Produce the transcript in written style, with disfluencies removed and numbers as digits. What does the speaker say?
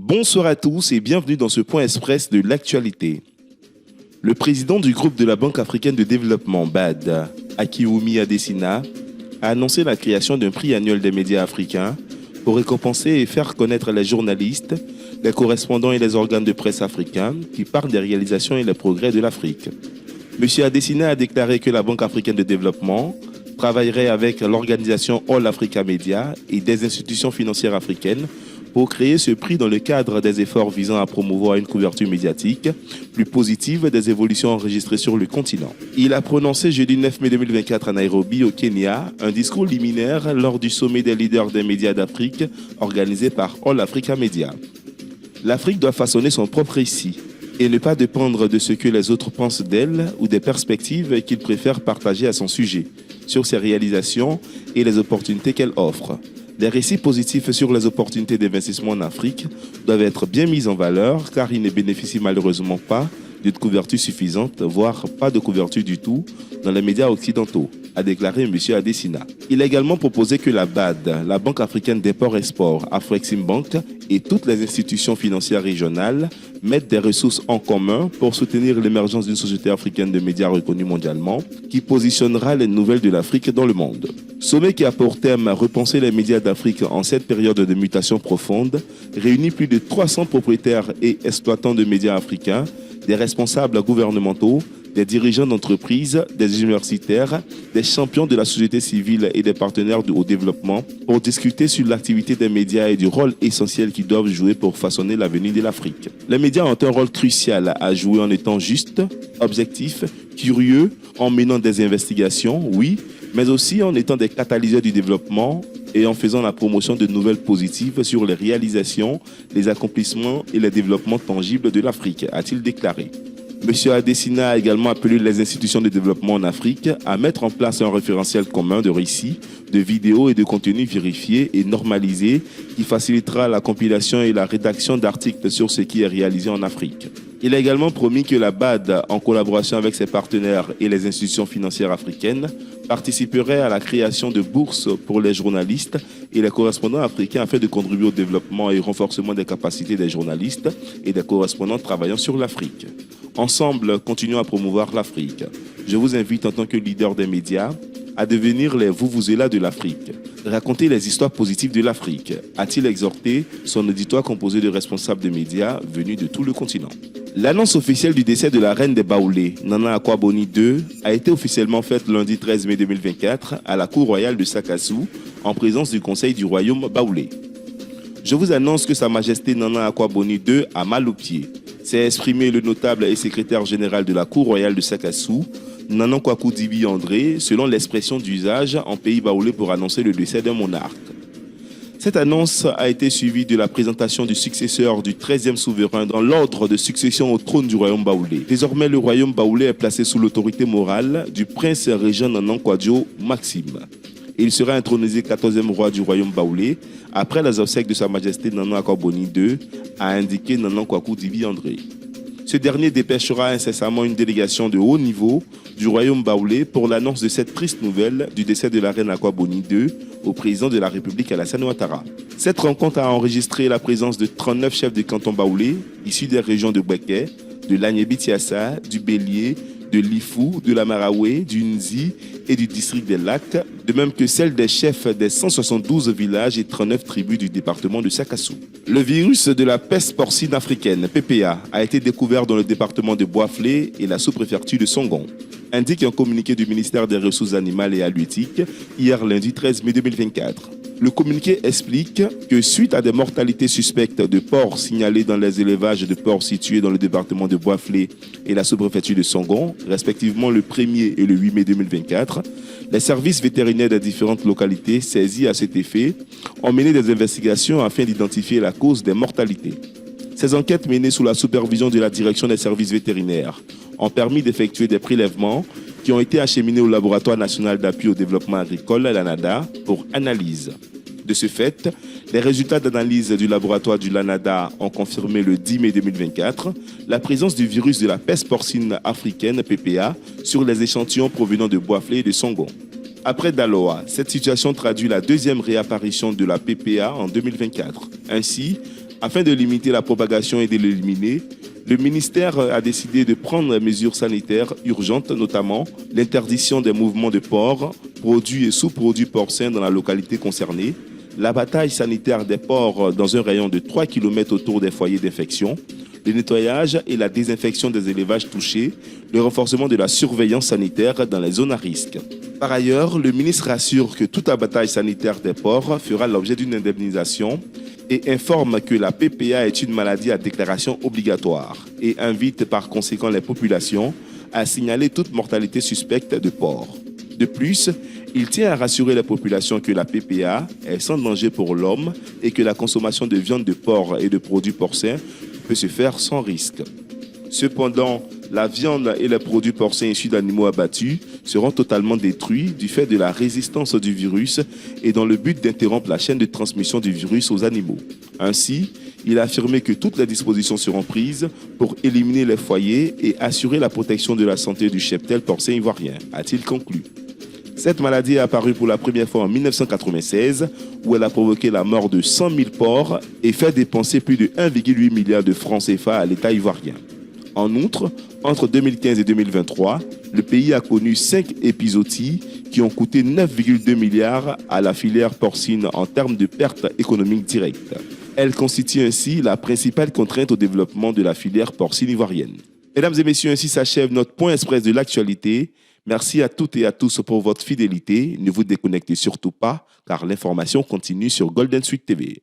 Bonsoir à tous et bienvenue dans ce point express de l'actualité. Le président du groupe de la Banque africaine de développement, BAD, Akiwumi Adesina, a annoncé la création d'un prix annuel des médias africains pour récompenser et faire connaître les journalistes, les correspondants et les organes de presse africains qui parlent des réalisations et les progrès de l'Afrique. M. Adesina a déclaré que la Banque africaine de développement travaillerait avec l'organisation All Africa Media et des institutions financières africaines pour créer ce prix dans le cadre des efforts visant à promouvoir une couverture médiatique plus positive des évolutions enregistrées sur le continent. Il a prononcé jeudi 9 mai 2024 à Nairobi, au Kenya, un discours liminaire lors du sommet des leaders des médias d'Afrique organisé par All Africa Media. L'Afrique doit façonner son propre récit et ne pas dépendre de ce que les autres pensent d'elle ou des perspectives qu'ils préfèrent partager à son sujet, sur ses réalisations et les opportunités qu'elle offre. Les récits positifs sur les opportunités d'investissement en Afrique doivent être bien mis en valeur car ils ne bénéficient malheureusement pas d'une couverture suffisante, voire pas de couverture du tout dans les médias occidentaux, a déclaré M. Adesina. Il a également proposé que la BAD, la Banque africaine d'import-export, Afreximbank et toutes les institutions financières régionales mettent des ressources en commun pour soutenir l'émergence d'une société africaine de médias reconnue mondialement qui positionnera les nouvelles de l'Afrique dans le monde. Sommet qui a pour thème repenser les médias d'Afrique en cette période de mutation profonde, réunit plus de 300 propriétaires et exploitants de médias africains, des responsables gouvernementaux, des dirigeants d'entreprises, des universitaires, des champions de la société civile et des partenaires au développement pour discuter sur l'activité des médias et du rôle essentiel qu'ils doivent jouer pour façonner l'avenir de l'Afrique. Les médias ont un rôle crucial à jouer en étant justes, objectifs, curieux, en menant des investigations, oui, mais aussi en étant des catalyseurs du développement et en faisant la promotion de nouvelles positives sur les réalisations, les accomplissements et les développements tangibles de l'Afrique, a-t-il déclaré. M. Adesina a également appelé les institutions de développement en Afrique à mettre en place un référentiel commun de récits, de vidéos et de contenus vérifiés et normalisés qui facilitera la compilation et la rédaction d'articles sur ce qui est réalisé en Afrique. Il a également promis que la BAD, en collaboration avec ses partenaires et les institutions financières africaines, participerait à la création de bourses pour les journalistes et les correspondants africains afin de contribuer au développement et au renforcement des capacités des journalistes et des correspondants travaillant sur l'Afrique. Ensemble, continuons à promouvoir l'Afrique. Je vous invite en tant que leader des médias à devenir les vuvuzelas de l'Afrique. Raconter les histoires positives de l'Afrique, a-t-il exhorté son auditoire composé de responsables de médias venus de tout le continent. L'annonce officielle du décès de la reine des Baoulés, Nana Akua-Boni II, a été officiellement faite lundi 13 mai 2024 à la cour royale de Sakassou, en présence du conseil du royaume baoulé. Je vous annonce que Sa Majesté Nana Akua-Boni II a mal aux pieds. S'est exprimé le notable et secrétaire général de la cour royale de Sakassou, Nanan Kwaku Dibi André, selon l'expression d'usage en pays baoulé pour annoncer le décès d'un monarque. Cette annonce a été suivie de la présentation du successeur du 13e souverain dans l'ordre de succession au trône du royaume baoulé. Désormais, le royaume baoulé est placé sous l'autorité morale du prince régent Nanan Kwadjo Maxime. Et il sera intronisé 14e roi du royaume baoulé après les obsèques de Sa Majesté Nana Akua-Boni II, a indiqué Nanan Kwaku Dibi André. Ce dernier dépêchera incessamment une délégation de haut niveau du royaume baoulé pour l'annonce de cette triste nouvelle du décès de la reine Akua-Boni II au président de la République Alassane Ouattara. Cette rencontre a enregistré la présence de 39 chefs de canton baoulé issus des régions de Bouaké, de l'Agné-Bitiassa, du Bélier, de l'Ifou, de la Maraoué, du Nzi et du district des Lacs, de même que celle des chefs des 172 villages et 39 tribus du département de Sakassou. Le virus de la peste porcine africaine, PPA, a été découvert dans le département de Boiflé et la sous-préfecture de Songon, indique un communiqué du ministère des Ressources animales et halieutiques hier lundi 13 mai 2024. Le communiqué explique que suite à des mortalités suspectes de porcs signalées dans les élevages de porcs situés dans le département de Boiflé et la sous-préfecture de Songon, respectivement le 1er et le 8 mai 2024, les services vétérinaires des différentes localités saisis à cet effet ont mené des investigations afin d'identifier la cause des mortalités. Ces enquêtes menées sous la supervision de la direction des services vétérinaires ont permis d'effectuer des prélèvements qui ont été acheminés au Laboratoire national d'appui au développement agricole, l'ANADA, pour analyse. De ce fait, les résultats d'analyse du laboratoire du LANADA ont confirmé le 10 mai 2024 la présence du virus de la peste porcine africaine, PPA, sur les échantillons provenant de Boiflé et de Songon. Après Daloa, cette situation traduit la deuxième réapparition de la PPA en 2024. Ainsi, Afin de limiter la propagation et de l'éliminer, le ministère a décidé de prendre des mesures sanitaires urgentes, notamment l'interdiction des mouvements de porcs, produits et sous-produits porcins dans la localité concernée, l'abattage sanitaire des porcs dans un rayon de 3 km autour des foyers d'infection, le nettoyage et la désinfection des élevages touchés, le renforcement de la surveillance sanitaire dans les zones à risque. Par ailleurs, le ministre assure que tout abattage sanitaire des porcs fera l'objet d'une indemnisation et informe que la PPA est une maladie à déclaration obligatoire et invite par conséquent les populations à signaler toute mortalité suspecte de porc. De plus, il tient à rassurer les populations que la PPA est sans danger pour l'homme et que la consommation de viande de porc et de produits porcins peut se faire sans risque. Cependant, la viande et les produits porcins issus d'animaux abattus seront totalement détruits du fait de la résistance du virus et dans le but d'interrompre la chaîne de transmission du virus aux animaux. Ainsi, il a affirmé que toutes les dispositions seront prises pour éliminer les foyers et assurer la protection de la santé du cheptel porcin ivoirien, a-t-il conclu. Cette maladie est apparue pour la première fois en 1996, où elle a provoqué la mort de 100 000 porcs et fait dépenser plus de 1,8 milliard de francs CFA à l'État ivoirien. En outre, entre 2015 et 2023, le pays a connu 5 épizooties qui ont coûté 9,2 milliards à la filière porcine en termes de pertes économiques directes. Elle constitue ainsi la principale contrainte au développement de la filière porcine ivoirienne. Mesdames et messieurs, ainsi s'achève notre point express de l'actualité. Merci à toutes et à tous pour votre fidélité. Ne vous déconnectez surtout pas, car l'information continue sur Golden Sweet TV.